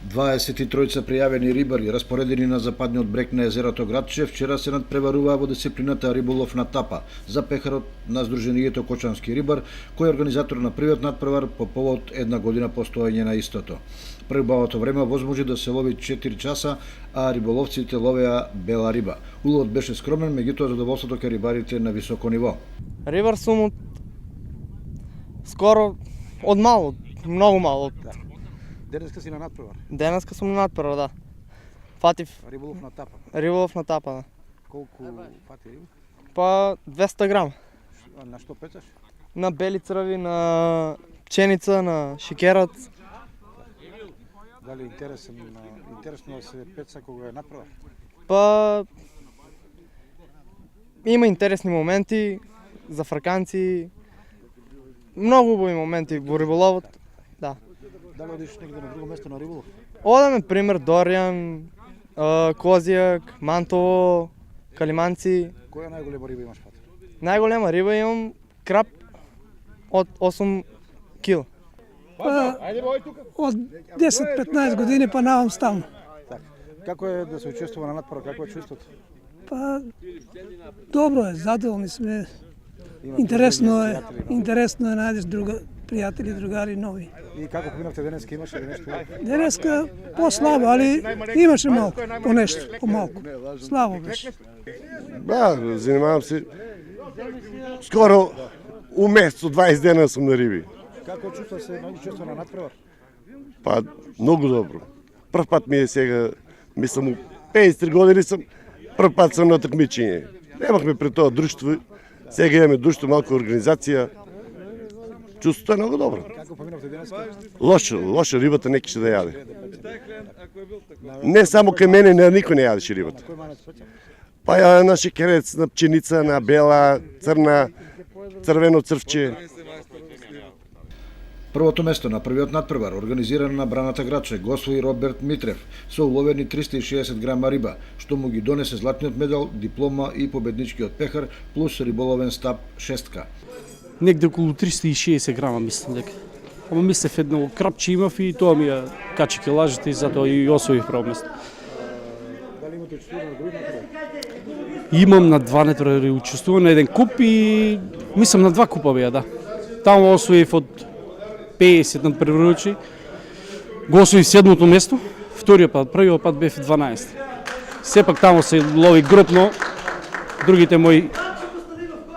23 пријавени рибари, распоредени на западниот брег на езерото Градче, вчера се надпреваруваа во дисциплината риболов на тапа за пехарот на Сдруженијето Кочански рибар, кој е организатор на првиот надпревар по повод една година постоење на истото. При убавото време возможи да се лови 4 часа, а риболовците ловеа бела риба. Уловот беше скромен, меѓутоа задоволството кај рибарите на високо ниво. Рибар сум скоро од мало, многу мало. Денеска си на надпревар. Денеска сум на надпревар, да. Фатив Риболов на тапа. риболов на тапа, да. Колку фати риба? Па 200 грам. На што пецаш? На бели црви, на пченица, на шикерот. Дали интересно да се пеца кога е надпревар? Па има интересни моменти за фраканци. Многу убави моменти во риболовот. Да. Дали одиш негде на друго место на риболов? Одеме пример Доријан, Козијак, Мантово, Калиманци. Која најголема риба имаш фати? Најголема риба имам крап од 8 кил. Од 10-15 години па навам стално. Така. Како е да се учествува на надпревар? Како е чувството? Па добро е, задоволни сме. Имате Интересно е, пријатели, најдеш пријатели, другари нови. И како поминавте денеска, имаше ли нешто? Денеска по-слабо, али имаше малку, по нешто, по-малку. Слабо беше. Да, занимавам се. Скоро месец, 20 дена сум на риби. Како чувства се учество на надпревар? Па, многу добро. Прв пат ми е сега, мислам, у 53 години сум, прв пат сум на такмичење. Немахме пред тоа друштво, сега имаме друштво, малко организација. Чувството е многу добро. Како поминавте денеска? Лошо, рибата не кише да јаде. Не само кај мене, никој не јадеше рибата. Кој манец пеца? Па ја на шекерец, на пченица, на бела, црна, црвено црвче. Првото место на првиот надпревар, организиран на браната Градче, го освои Роберт Митрев со уловени 360 грама риба, што му ги донесе златниот медал, диплома и победничкиот пехар, плюс риболовен стап шестка. Негде околу 360 грама мислам дека. Ама мислев едно крапче имав и тоа ми ја качи килажите и затоа и освоив прво место. Дали имате учествувано на други надпревари? Имам на два надпревари учествувам, на еден куп и мислам на два купа беа, да. Таму освоив од 50 надпреварувачи. Го освоив седмото место, првиот пат бев 12. Сепак таму се лови групно, другите мои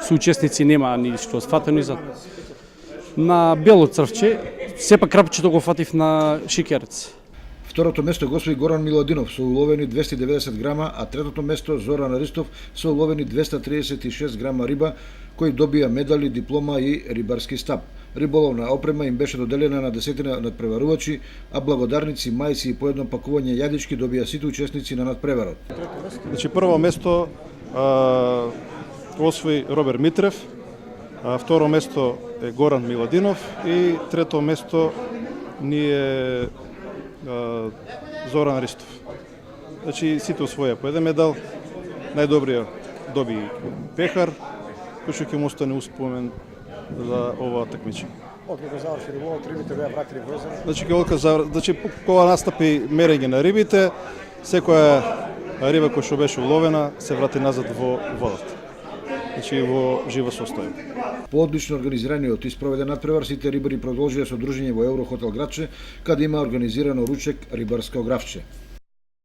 соучесници нема ништо сфатено и затоа. На бело црвче, сепак крапчето го фатив на шикерец. Второто место го освои Горан Миладинов со уловени 290 грама, а третото место Зоран Ристов со уловени 236 грама риба, кој добија медали, диплома и рибарски стап. Риболовна опрема им беше доделена на десетина надпреварувачи, а благодарници, мајци и по едно пакување јадички добија сите учесници на надпреварот. Значи прво место освои Роберт Митрев, второ место е Горан Миладинов и трето место ни е Зоран Ристов. Значи сите освоја по еден медал, најдобриот доби пехар, кој што ќе му остане успомен за ова такмичење. Откако заврши риболовот, рибите беа вратени во езеро. Значи кога настапи мерење на рибите, секоја риба која што беше уловена се врати назад во водата. Значи во жива состојба. По одлично организираниот и спроведен надпревар, сите рибари продолжија со дружење во Еврохотел Градче, каде има организирано ручек рибарско гравче.